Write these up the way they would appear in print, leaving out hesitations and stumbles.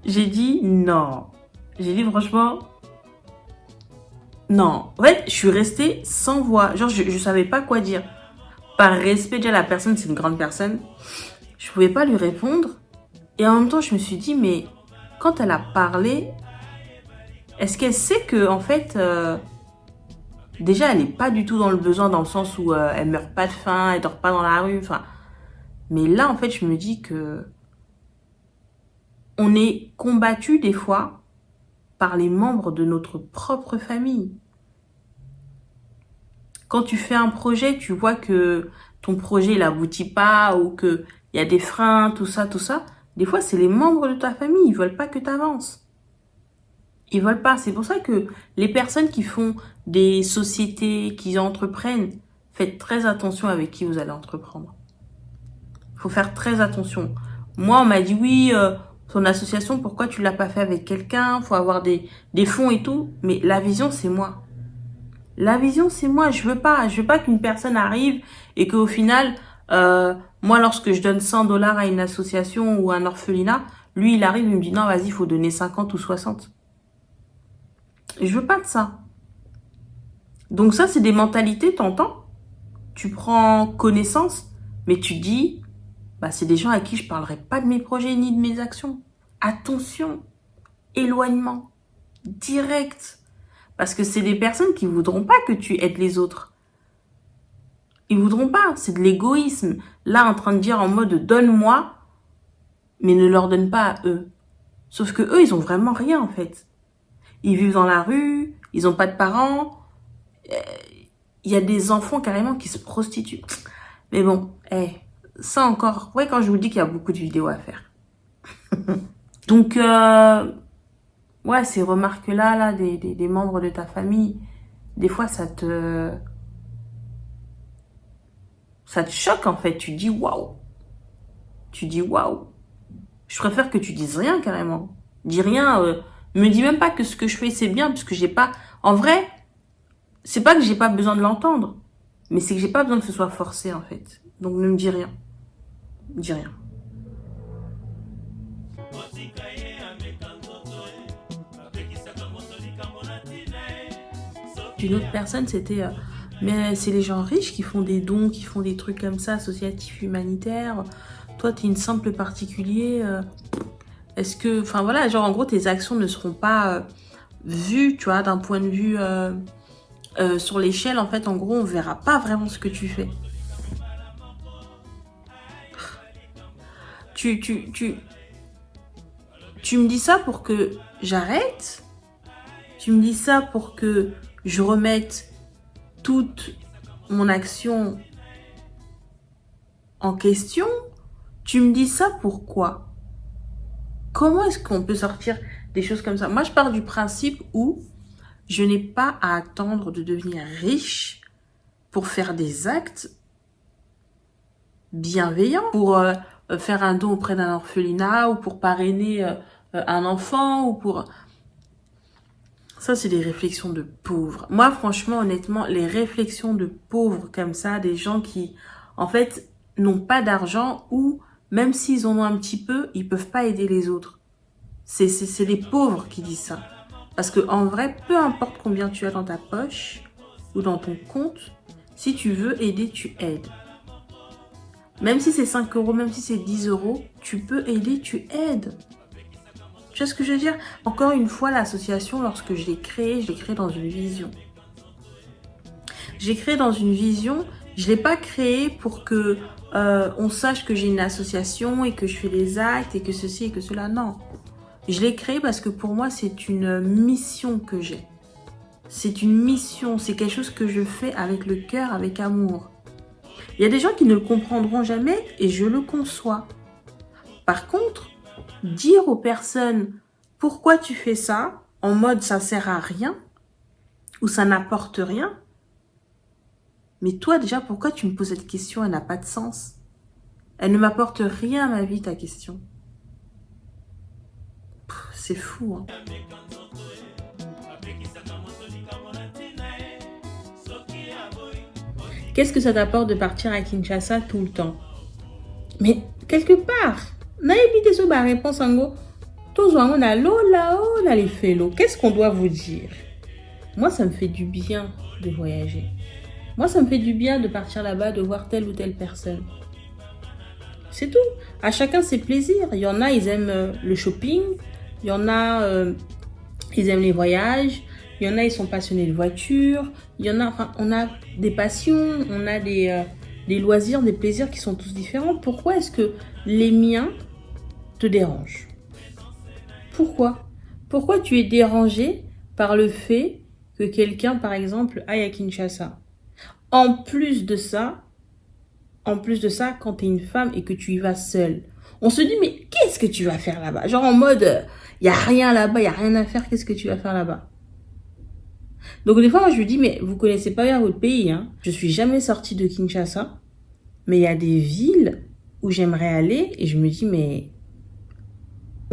J'ai dit non. J'ai dit franchement, non. En fait, je suis restée sans voix. Genre, je savais pas quoi dire. Par respect, déjà, la personne, c'est une grande personne. Je pouvais pas lui répondre. Et en même temps, je me suis dit, mais quand elle a parlé, est-ce qu'elle sait que, en fait, déjà, elle n'est pas du tout dans le besoin, dans le sens où elle meurt pas de faim, elle dort pas dans la rue, enfin. Mais là, en fait, je me dis que on est combattu des fois par les membres de notre propre famille. Quand tu fais un projet, tu vois que ton projet n'aboutit pas ou qu'il y a des freins, tout ça, tout ça. Des fois, c'est les membres de ta famille, ils veulent pas que tu avances. Ils veulent pas. C'est pour ça que les personnes qui font des sociétés, qui entreprennent, faites très attention avec qui vous allez entreprendre. Il faut faire très attention. Moi, on m'a dit oui, ton association, pourquoi tu l'as pas fait avec quelqu'un? Faut avoir des fonds et tout. Mais la vision, c'est moi. La vision, c'est moi. Je veux pas qu'une personne arrive et qu'au final, moi, lorsque je donne 100 dollars à une association ou à un orphelinat, lui, il arrive, il me dit non, vas-y, il faut donner 50 ou 60. Je veux pas de ça. Donc ça, c'est des mentalités, t'entends? Tu prends connaissance, mais tu dis, bah, c'est des gens à qui je parlerai pas de mes projets ni de mes actions. Attention, éloignement, direct. Parce que c'est des personnes qui voudront pas que tu aides les autres. Ils voudront pas, c'est de l'égoïsme. Là, en train de dire en mode donne-moi, mais ne leur donne pas à eux. Sauf que eux, ils ont vraiment rien en fait. Ils vivent dans la rue, ils ont pas de parents. Il y a des enfants carrément qui se prostituent. Mais bon, ça encore, ouais, quand je vous dis qu'il y a beaucoup de vidéos à faire. Donc, ouais, ces remarques-là, là, des membres de ta famille, des fois, ça te choque, en fait. Tu dis, waouh. Tu dis, waouh. Je préfère que tu dises rien, carrément. Dis rien, me dis même pas que ce que je fais, c'est bien, parce que j'ai pas... En vrai, c'est pas que j'ai pas besoin de l'entendre, mais c'est que j'ai pas besoin que ce soit forcé, en fait. Donc, ne me dis rien. Dis rien. Une autre personne, c'était... mais c'est les gens riches qui font des dons, qui font des trucs comme ça, associatifs, humanitaires. Toi, t'es une simple particulier. Est-ce que... Enfin, voilà, genre, en gros, tes actions ne seront pas vues, tu vois, d'un point de vue... sur l'échelle, en fait, en gros, on verra pas vraiment ce que tu fais. Tu me dis ça pour que j'arrête? Tu me dis ça pour que je remette toute mon action en question? Tu me dis ça pourquoi? Comment est-ce qu'on peut sortir des choses comme ça? Moi, je pars du principe où je n'ai pas à attendre de devenir riche pour faire des actes bienveillants, pour faire un don auprès d'un orphelinat ou pour parrainer un enfant ou pour... Ça, c'est des réflexions de pauvres. Moi, franchement, honnêtement, les réflexions de pauvres comme ça, des gens qui, en fait, n'ont pas d'argent ou, même s'ils en ont un petit peu, ils peuvent pas aider les autres. C'est les pauvres qui disent ça. Parce que en vrai, peu importe combien tu as dans ta poche ou dans ton compte, si tu veux aider, tu aides. Même si c'est 5 euros, même si c'est 10 euros, tu peux aider, tu aides. Tu vois ce que je veux dire? Encore une fois, l'association, lorsque je l'ai créée dans une vision. J'ai créé dans une vision, je l'ai pas créée pour que on sache que j'ai une association et que je fais des actes et que ceci et que cela. Non. Je l'ai créée parce que pour moi, c'est une mission que j'ai. C'est une mission, c'est quelque chose que je fais avec le cœur, avec amour. Il y a des gens qui ne le comprendront jamais et je le conçois. Par contre, dire aux personnes pourquoi tu fais ça, en mode ça sert à rien ou ça n'apporte rien. Mais toi déjà, pourquoi tu me poses cette question? Elle n'a pas de sens. Elle ne m'apporte rien à ma vie, ta question. C'est fou, hein. Qu'est-ce que ça t'apporte de partir à Kinshasa tout le temps? Mais quelque part, n'ayez pas des réponse en gros. Tous on a là, on a les félos. Qu'est-ce qu'on doit vous dire? Moi, ça me fait du bien de voyager. Moi, ça me fait du bien de partir là-bas, de voir telle ou telle personne. C'est tout. À chacun ses plaisirs. Il y en a, ils aiment le shopping. Il y en a, ils aiment les voyages. Il y en a, ils sont passionnés de voitures. Il y en a, enfin, on a des passions, on a des loisirs, des plaisirs qui sont tous différents. Pourquoi est-ce que les miens te dérangent? Pourquoi? Pourquoi tu es dérangé par le fait que quelqu'un, par exemple, aille à Kinshasa? En plus de ça, quand tu es une femme et que tu y vas seule, on se dit, mais qu'est-ce que tu vas faire là-bas? Genre en mode, il n'y a rien là-bas, il n'y a rien à faire, qu'est-ce que tu vas faire là-bas? Donc des fois, moi, je lui dis, mais vous connaissez pas bien votre pays, hein. Je suis jamais sortie de Kinshasa, mais il y a des villes où j'aimerais aller et je me dis, mais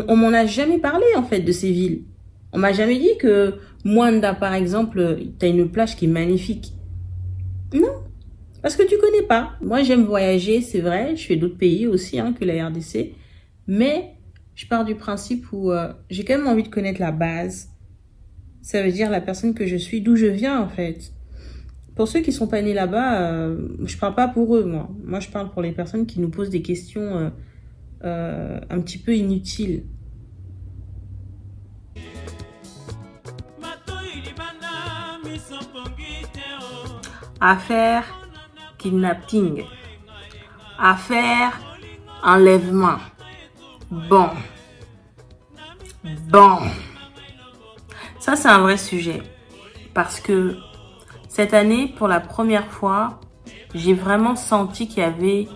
on m'en a jamais parlé, en fait, de ces villes. On m'a jamais dit que Mwanda, par exemple, t'as une plage qui est magnifique. Non, parce que tu connais pas. Moi, j'aime voyager, c'est vrai. Je fais d'autres pays aussi hein, que la RDC. Mais je pars du principe où j'ai quand même envie de connaître la base. Ça veut dire la personne que je suis, d'où je viens, en fait. Pour ceux qui sont pas nés là-bas, je parle pas pour eux, moi. Moi, je parle pour les personnes qui nous posent des questions un petit peu inutiles. Affaire kidnapping. Affaire enlèvement. Bon. Ça, c'est un vrai sujet. Parce que cette année, pour la première fois, j'ai vraiment senti qu'il y avait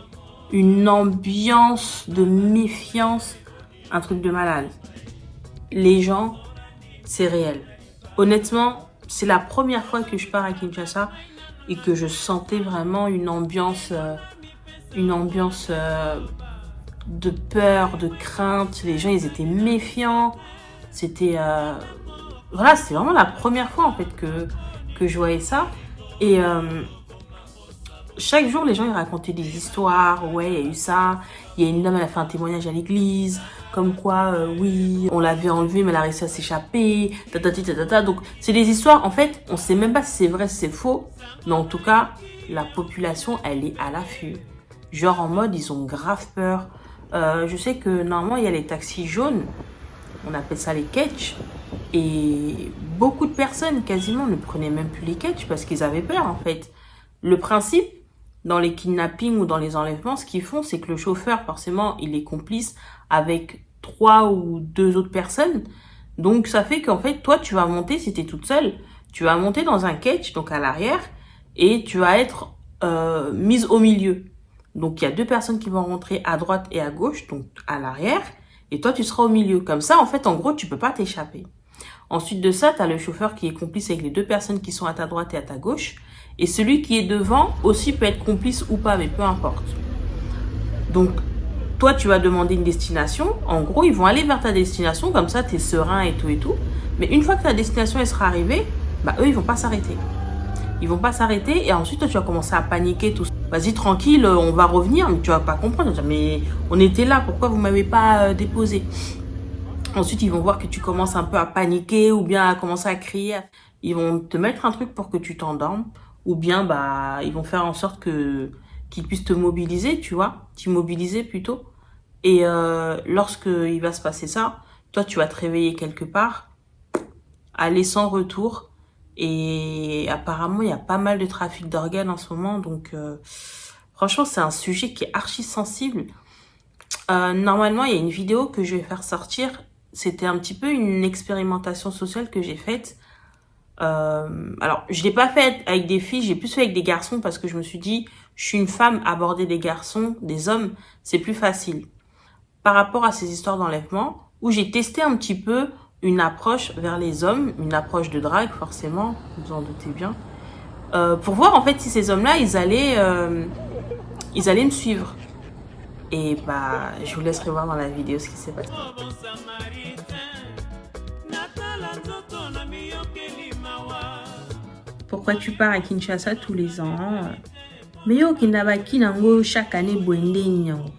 une ambiance de méfiance, un truc de malade. Les gens, c'est réel. Honnêtement, c'est la première fois que je pars à Kinshasa et que je sentais vraiment une ambiance de peur, de crainte. Les gens, ils étaient méfiants. C'était voilà, c'était vraiment la première fois en fait que je voyais ça. Et chaque jour, les gens ils racontaient des histoires. Ouais, il y a eu ça. Il y a une dame, elle a fait un témoignage à l'église. Comme quoi, oui, on l'avait enlevée, mais elle a réussi à s'échapper. Donc, c'est des histoires, en fait, on sait même pas si c'est vrai, si c'est faux. Mais en tout cas, la population, elle est à l'affût. Genre en mode, ils ont grave peur. Je sais que normalement, il y a les taxis jaunes. On appelle ça les ketch. Et beaucoup de personnes, quasiment, ne prenaient même plus les ketch parce qu'ils avaient peur, en fait. Le principe, dans les kidnappings ou dans les enlèvements, ce qu'ils font, c'est que le chauffeur, forcément, il est complice avec 3 ou 2 autres personnes. Donc, ça fait qu'en fait, toi, tu vas monter, si t'es toute seule, tu vas monter dans un ketch, donc à l'arrière, et tu vas être mise au milieu. Donc, il y a 2 personnes qui vont rentrer à droite et à gauche, donc à l'arrière, et toi, tu seras au milieu. Comme ça, en fait, en gros, tu peux pas t'échapper. Ensuite de ça, tu as le chauffeur qui est complice avec les 2 personnes qui sont à ta droite et à ta gauche. Et celui qui est devant aussi peut être complice ou pas, mais peu importe. Donc, toi, tu vas demander une destination. En gros, ils vont aller vers ta destination. Comme ça, tu es serein et tout et tout. Mais une fois que ta destination elle sera arrivée, bah, eux, ils vont pas s'arrêter. Ils vont pas s'arrêter. Et ensuite, toi, tu vas commencer à paniquer tout ça. Vas-y, tranquille, on va revenir. Mais tu vas pas comprendre. Tu vas dire, mais on était là, pourquoi vous m'avez pas déposé? Ensuite, ils vont voir que tu commences un peu à paniquer ou bien à commencer à crier. Ils vont te mettre un truc pour que tu t'endormes. Ou bien, bah, ils vont faire en sorte qu'ils puissent te mobiliser, tu vois. T'immobiliser plutôt. Et lorsque il va se passer ça, toi, tu vas te réveiller quelque part, aller sans retour. Et apparemment, il y a pas mal de trafic d'organes en ce moment. Donc, franchement, c'est un sujet qui est archi sensible. Normalement, il y a une vidéo que je vais faire sortir. C'était un petit peu une expérimentation sociale que j'ai faite. Alors, je l'ai pas faite avec des filles, j'ai plus fait avec des garçons parce que je me suis dit, je suis une femme, aborder des garçons, des hommes, c'est plus facile. Par rapport à ces histoires d'enlèvement, où j'ai testé un petit peu une approche vers les hommes, une approche de drague forcément, vous en doutez bien, pour voir en fait si ces hommes-là, ils allaient me suivre. Et bah, je vous laisserai voir dans la vidéo ce qui s'est passé. Pourquoi tu pars à Kinshasa tous les ans? Mais yo kindabaki nango chaque année boende nyango.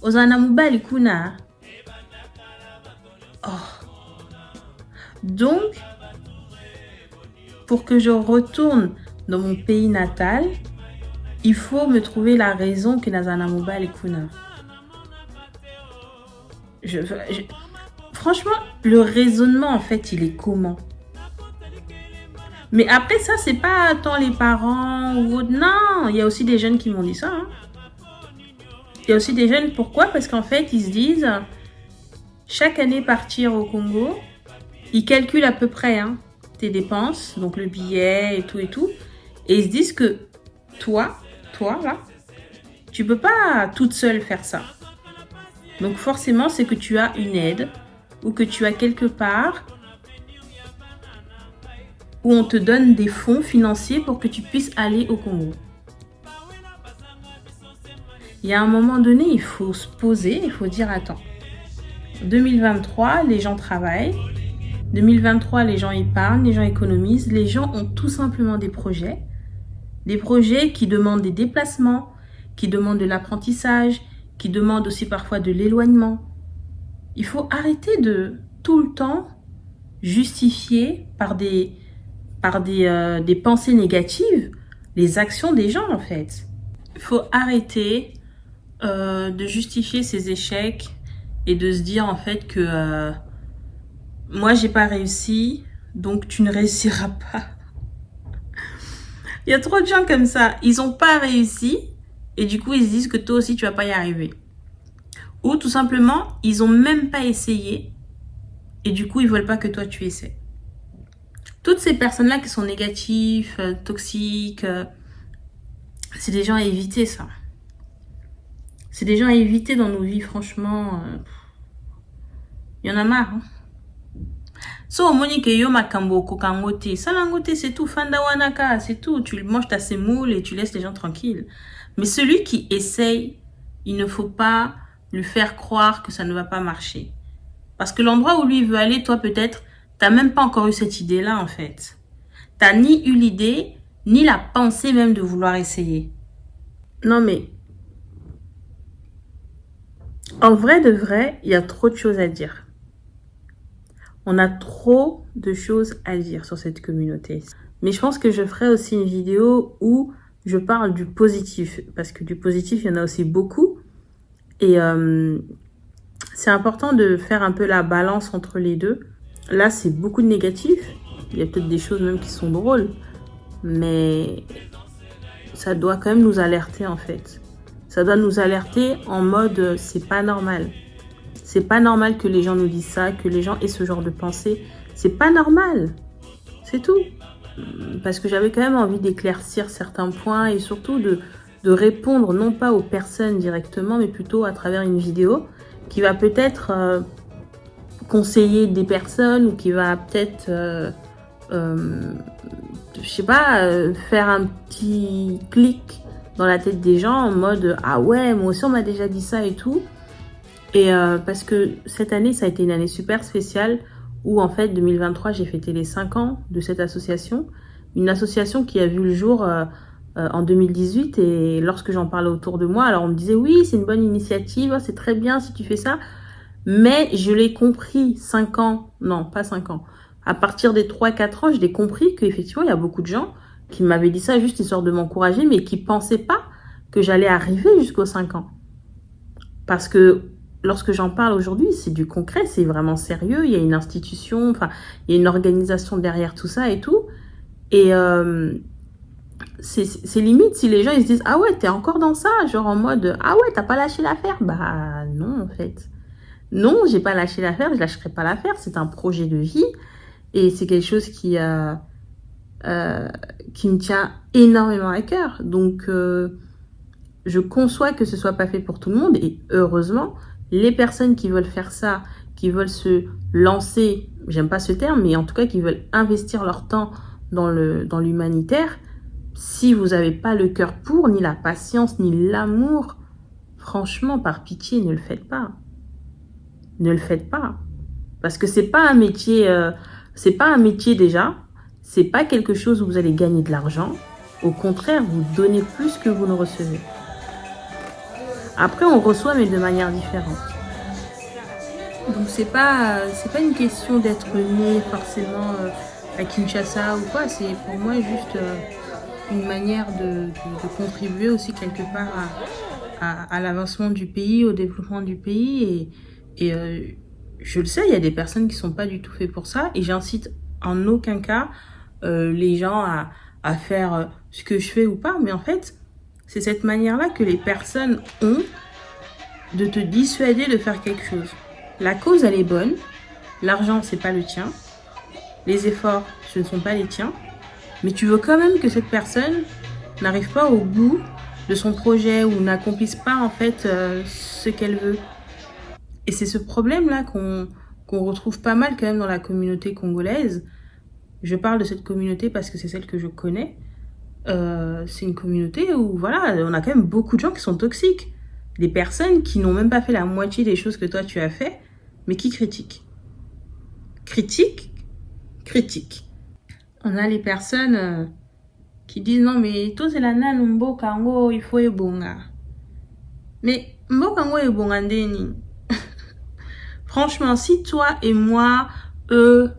Ozana mubali kuna. Oh. Donc, pour que je retourne dans mon pays natal, il faut me trouver la raison que Nazana Mobile et Kuna. Franchement, le raisonnement, en fait, il est comment? Mais après ça, c'est pas tant les parents ou autre. Non, il y a aussi des jeunes qui m'ont dit ça. Hein. Il y a aussi des jeunes, pourquoi? Parce qu'en fait, ils se disent, chaque année partir au Congo, ils calculent à peu près tes dépenses, donc le billet et tout. Et ils se disent que toi, là, tu peux pas toute seule faire ça. Donc forcément, c'est que tu as une aide ou que tu as quelque part où on te donne des fonds financiers pour que tu puisses aller au Congo. Il y a un moment donné, il faut se poser, il faut dire, attends, 2023, les gens travaillent, 2023, les gens épargnent, les gens économisent, les gens ont tout simplement des projets qui demandent des déplacements, qui demandent de l'apprentissage, qui demandent aussi parfois de l'éloignement. Il faut arrêter de tout le temps justifier par des pensées négatives les actions des gens en fait. Il faut arrêter de justifier ces échecs et de se dire en fait que moi j'ai pas réussi donc tu ne réussiras pas. Il y a trop de gens comme ça, ils ont pas réussi et du coup ils se disent que toi aussi tu vas pas y arriver. Ou tout simplement ils ont même pas essayé et du coup ils veulent pas que toi tu essaies. Toutes ces personnes-là qui sont négatives, toxiques, c'est des gens à éviter, ça. C'est des gens à éviter dans nos vies, franchement. Il y en a marre. Hein. So, Monique, yo makambo kokangote. Salangote, c'est tout. Fanda wanaka, c'est tout. Tu manges ta semoule et tu laisses les gens tranquilles. Mais celui qui essaye, il ne faut pas lui faire croire que ça ne va pas marcher. Parce que l'endroit où lui veut aller, toi, peut-être, t'as même pas encore eu cette idée-là, en fait. T'as ni eu l'idée, ni la pensée même de vouloir essayer. Non, mais... En vrai de vrai, il y a trop de choses à dire. On a trop de choses à dire sur cette communauté. Mais je pense que je ferai aussi une vidéo où je parle du positif. Parce que du positif, il y en a aussi beaucoup. Et c'est important de faire un peu la balance entre les deux. Là, c'est beaucoup de négatifs. Il y a peut-être des choses même qui sont drôles. Mais ça doit quand même nous alerter en fait. Ça doit nous alerter en mode c'est pas normal. C'est pas normal que les gens nous disent ça, que les gens aient ce genre de pensée. C'est pas normal. C'est tout. Parce que j'avais quand même envie d'éclaircir certains points et surtout de répondre non pas aux personnes directement, mais plutôt à travers une vidéo qui va peut-être conseiller des personnes ou qui va peut-être, je sais pas, faire un petit clic dans la tête des gens en mode « Ah ouais, moi aussi on m'a déjà dit ça et tout ». Et parce que cette année, ça a été une année super spéciale où en fait, 2023, j'ai fêté les 5 ans de cette association. Une association qui a vu le jour en 2018 et lorsque j'en parlais autour de moi, alors on me disait « Oui, c'est une bonne initiative, c'est très bien si tu fais ça ». Mais je l'ai compris 5 ans, non pas 5 ans, à partir des 3-4 ans, je l'ai compris qu'effectivement, il y a beaucoup de gens qui m'avaient dit ça juste histoire de m'encourager, mais qui ne pensaient pas que j'allais arriver jusqu'aux 5 ans. Parce que lorsque j'en parle aujourd'hui, c'est du concret, c'est vraiment sérieux, il y a une institution, enfin, il y a une organisation derrière tout ça et tout. Et c'est limite si les gens ils se disent « Ah ouais, t'es encore dans ça ?» Genre en mode « Ah ouais, t'as pas lâché l'affaire ?» Bah non, en fait. Non, j'ai pas lâché l'affaire, je lâcherai pas l'affaire. C'est un projet de vie et c'est quelque chose qui me tient énormément à cœur. Donc, je conçois que ce soit pas fait pour tout le monde et heureusement, les personnes qui veulent faire ça, qui veulent se lancer, j'aime pas ce terme, mais en tout cas qui veulent investir leur temps dans l'humanitaire, si vous n'avez pas le cœur pour, ni la patience, ni l'amour, franchement, par pitié, ne le faites pas. Ne le faites pas. Parce que c'est pas un métier déjà. C'est pas quelque chose où vous allez gagner de l'argent. Au contraire, vous donnez plus que vous ne recevez. Après, on reçoit, mais de manière différente. Donc c'est pas une question d'être né forcément à Kinshasa ou quoi, c'est pour moi juste une manière de contribuer aussi quelque part à l'avancement du pays, au développement du pays. Je le sais, il y a des personnes qui sont pas du tout faites pour ça. Et j'incite en aucun cas les gens à faire ce que je fais ou pas. Mais en fait, c'est cette manière-là que les personnes ont de te dissuader de faire quelque chose. La cause, elle est bonne. L'argent, c'est pas le tien. Les efforts, ce ne sont pas les tiens. Mais tu veux quand même que cette personne n'arrive pas au bout de son projet ou n'accomplisse pas en fait ce qu'elle veut. Et c'est ce problème-là qu'on retrouve pas mal quand même dans la communauté congolaise. Je parle de cette communauté parce que c'est celle que je connais. C'est une communauté où voilà, on a quand même beaucoup de gens qui sont toxiques. Des personnes qui n'ont même pas fait la moitié des choses que toi tu as fait, mais qui critiquent. Critique. On a les personnes qui disent non mais toi c'est la nana mboka ngo il faut ebonga. Mais mboka ngo ebonga ndeni. Franchement, si toi et moi, eux,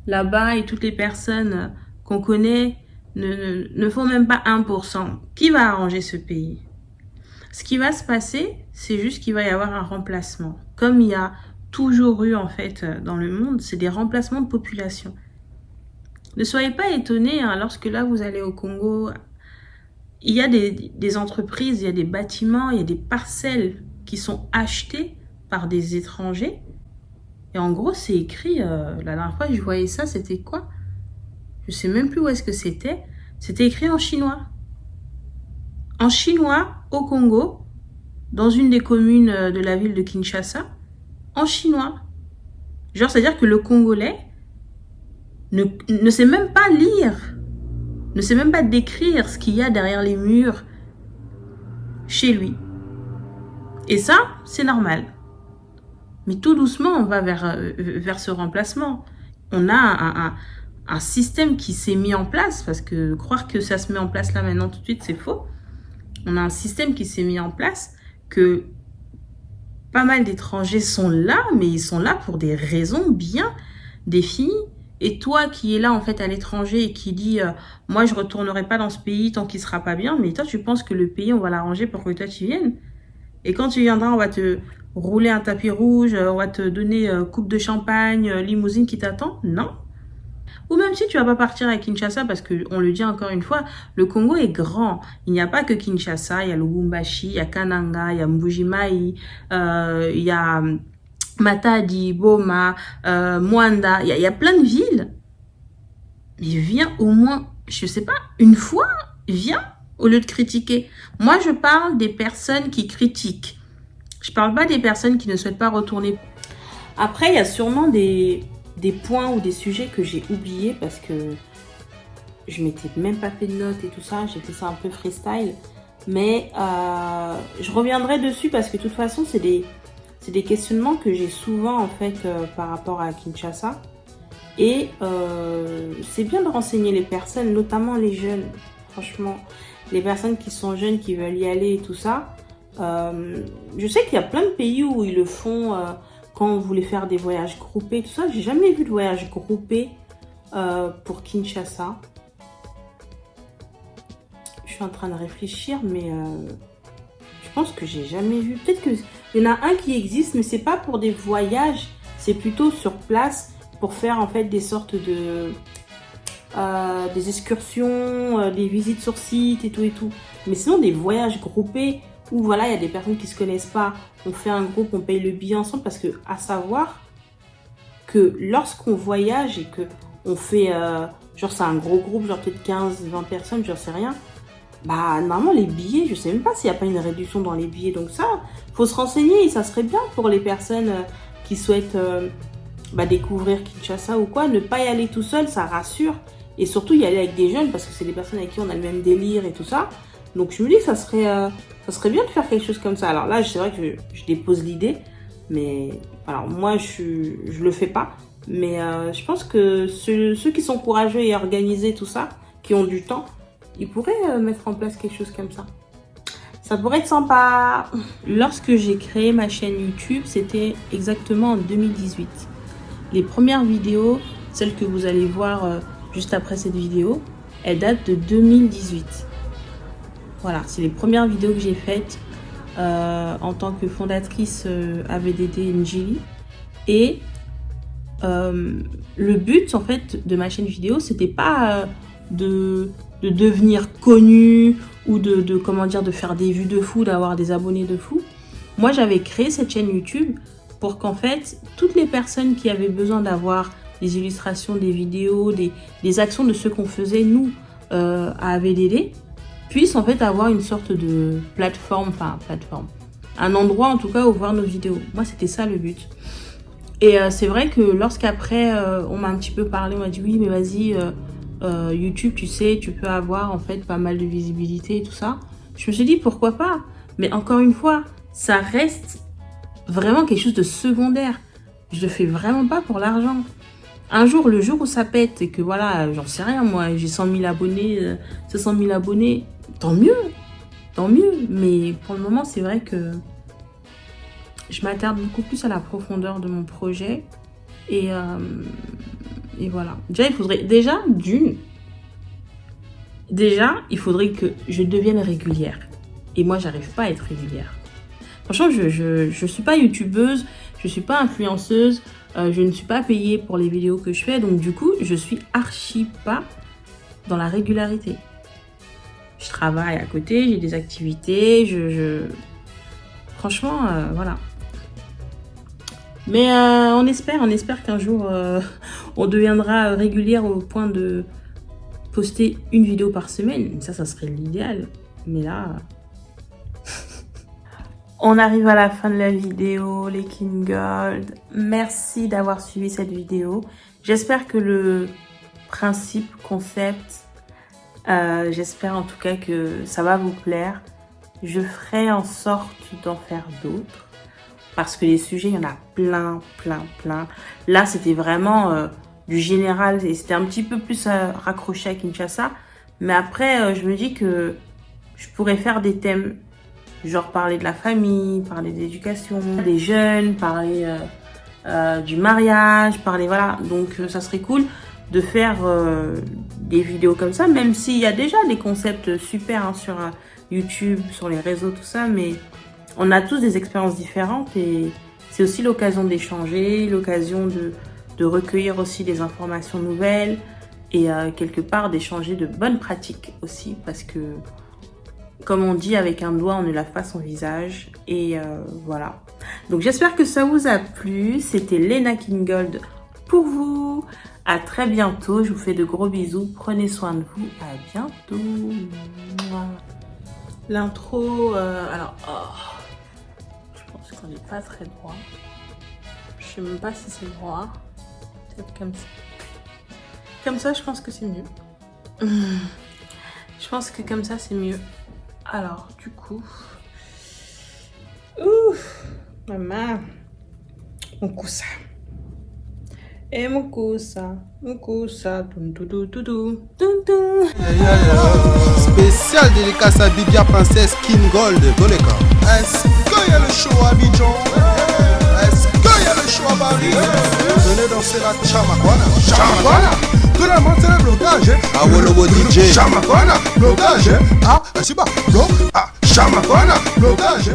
là-bas et toutes les personnes qu'on connaît ne font même pas 1%, qui va arranger ce pays? Ce qui va se passer, c'est juste qu'il va y avoir un remplacement. Comme il y a toujours eu en fait dans le monde, c'est des remplacements de population. Ne soyez pas étonnés hein, lorsque là vous allez au Congo, il y a des entreprises, il y a des bâtiments, il y a des parcelles qui sont achetées par des étrangers. Et en gros, c'est écrit, la dernière fois je voyais ça, c'était quoi? Je sais même plus où est-ce que c'était. C'était écrit en chinois. En chinois, au Congo, dans une des communes de la ville de Kinshasa, en chinois. Genre, c'est-à-dire que le Congolais ne sait même pas lire, ne sait même pas décrire ce qu'il y a derrière les murs chez lui. Et ça, c'est normal. Mais tout doucement, on va vers ce remplacement. On a un système qui s'est mis en place, parce que croire que ça se met en place là maintenant tout de suite, c'est faux. On a un système qui s'est mis en place que pas mal d'étrangers sont là, mais ils sont là pour des raisons bien définies. Et toi qui es là en fait à l'étranger et qui dit moi je retournerai pas dans ce pays tant qu'il sera pas bien, mais toi tu penses que le pays on va l'arranger pour que toi tu viennes? Et quand tu viendras, on va te rouler un tapis rouge, on va te donner coupe de champagne, limousine qui t'attend? Non. Ou même si tu vas pas partir à Kinshasa, parce que on le dit encore une fois, le Congo est grand. Il n'y a pas que Kinshasa, il y a Lubumbashi, il y a Kananga, il y a Mbuji-Mayi, il y a Matadi, Boma, Mwanda, il y a plein de villes. Mais viens au moins, je sais pas, une fois, viens au lieu de critiquer. Moi, je parle des personnes qui critiquent. Je parle pas des personnes qui ne souhaitent pas retourner. Après, il y a sûrement des points ou des sujets que j'ai oubliés parce que je m'étais même pas fait de notes et tout ça. J'ai fait ça un peu freestyle. Mais je reviendrai dessus parce que de toute façon, c'est des questionnements que j'ai souvent en fait par rapport à Kinshasa. Et c'est bien de renseigner les personnes, notamment les jeunes. Franchement, les personnes qui sont jeunes, qui veulent y aller et tout ça. Je sais qu'il y a plein de pays où ils le font quand on voulait faire des voyages groupés, tout ça. J'ai jamais vu de voyage groupé pour Kinshasa. Je suis en train de réfléchir, mais je pense que j'ai jamais vu. Peut-être qu'il y en a un qui existe, mais c'est pas pour des voyages. C'est plutôt sur place pour faire en fait des sortes de des excursions, des visites sur site et tout. Mais sinon des voyages groupés où voilà, il y a des personnes qui se connaissent pas, on fait un groupe, on paye le billet ensemble, parce que à savoir que lorsqu'on voyage et que on fait genre c'est un gros groupe, genre peut-être 15-20 personnes, j'en sais rien, bah normalement les billets, je sais même pas s'il n'y a pas une réduction dans les billets, donc ça, faut se renseigner et ça serait bien pour les personnes qui souhaitent découvrir Kinshasa ou quoi, ne pas y aller tout seul, ça rassure. Et surtout y aller avec des jeunes parce que c'est des personnes avec qui on a le même délire et tout ça. Donc je me dis que ça serait bien de faire quelque chose comme ça. Alors là, c'est vrai que je dépose l'idée, mais alors moi je le fais pas. Mais je pense que ceux qui sont courageux et organisés tout ça, qui ont du temps, ils pourraient mettre en place quelque chose comme ça. Ça pourrait être sympa. Lorsque j'ai créé ma chaîne YouTube, c'était exactement en 2018. Les premières vidéos, celles que vous allez voir juste après cette vidéo, elles datent de 2018. Voilà, c'est les premières vidéos que j'ai faites en tant que fondatrice AVDD Njili. Et le but en fait de ma chaîne vidéo, c'était pas de devenir connue ou comment dire, de faire des vues de fou, d'avoir des abonnés de fou. Moi, j'avais créé cette chaîne YouTube pour qu'en fait, toutes les personnes qui avaient besoin d'avoir des illustrations, des vidéos, des actions de ce qu'on faisait, nous, à AVDD, puissent en fait avoir une sorte de plateforme, un endroit en tout cas où voir nos vidéos. Moi, c'était ça le but. Et c'est vrai que lorsqu'après, on m'a un petit peu parlé, on m'a dit oui, mais vas-y, YouTube, tu sais, tu peux avoir en fait pas mal de visibilité et tout ça. Je me suis dit pourquoi pas. Mais encore une fois, ça reste vraiment quelque chose de secondaire. Je le fais vraiment pas pour l'argent. Un jour, le jour où ça pète et que voilà, j'en sais rien, moi, j'ai 100 000 abonnés, 500 000 abonnés, tant mieux. Mais pour le moment, c'est vrai que je m'attarde beaucoup plus à la profondeur de mon projet. Et voilà. Déjà, il faudrait que je devienne régulière. Et moi, j'arrive pas à être régulière. Franchement, je suis pas youtubeuse, je suis pas influenceuse, je ne suis pas payée pour les vidéos que je fais. Donc du coup, je suis archi pas dans la régularité. Je travaille à côté, j'ai des activités, franchement, voilà. Mais on espère qu'un jour, on deviendra régulière au point de poster une vidéo par semaine. Ça serait l'idéal. Mais là... On arrive à la fin de la vidéo, les King Gold. Merci d'avoir suivi cette vidéo. J'espère que le principe, concept, j'espère en tout cas que ça va vous plaire. Je ferai en sorte d'en faire d'autres. Parce que les sujets, il y en a plein. Là, c'était vraiment du général. Et c'était un petit peu plus raccroché à Kinshasa. Mais après, je me dis que je pourrais faire des thèmes. Genre parler de la famille, parler d'éducation, des jeunes, parler du mariage, voilà. Donc ça serait cool de faire des vidéos comme ça, même s'il y a déjà des concepts super sur YouTube, sur les réseaux, tout ça, mais on a tous des expériences différentes et c'est aussi l'occasion d'échanger, l'occasion de recueillir aussi des informations nouvelles et quelque part d'échanger de bonnes pratiques aussi, parce que comme on dit, avec un doigt, on ne lave pas son visage. Et voilà. Donc, j'espère que ça vous a plu. C'était Lena King Gold pour vous. À très bientôt. Je vous fais de gros bisous. Prenez soin de vous. À bientôt. L'intro, alors... je pense qu'on n'est pas très droit. Je sais même pas si c'est droit. Peut-être comme ça. Comme ça, je pense que c'est mieux. Je pense que comme ça, c'est mieux. Alors, du coup... Ouf, maman. Mon coussa. Et mon coussa. Spécial dédicace à Bibia Princesse King Gold. Boleka. Est-ce qu'il y a le show à Abidjan? Est-ce qu'il y a le show à Paris? Venez danser la Chamakwana. Chamakwana. Tout le monde c'est le blocage. Ah, Wolowo DJ. Chamakwana. Blocage. Ah, c'est pas. Ah, Chamakwana. Blocage.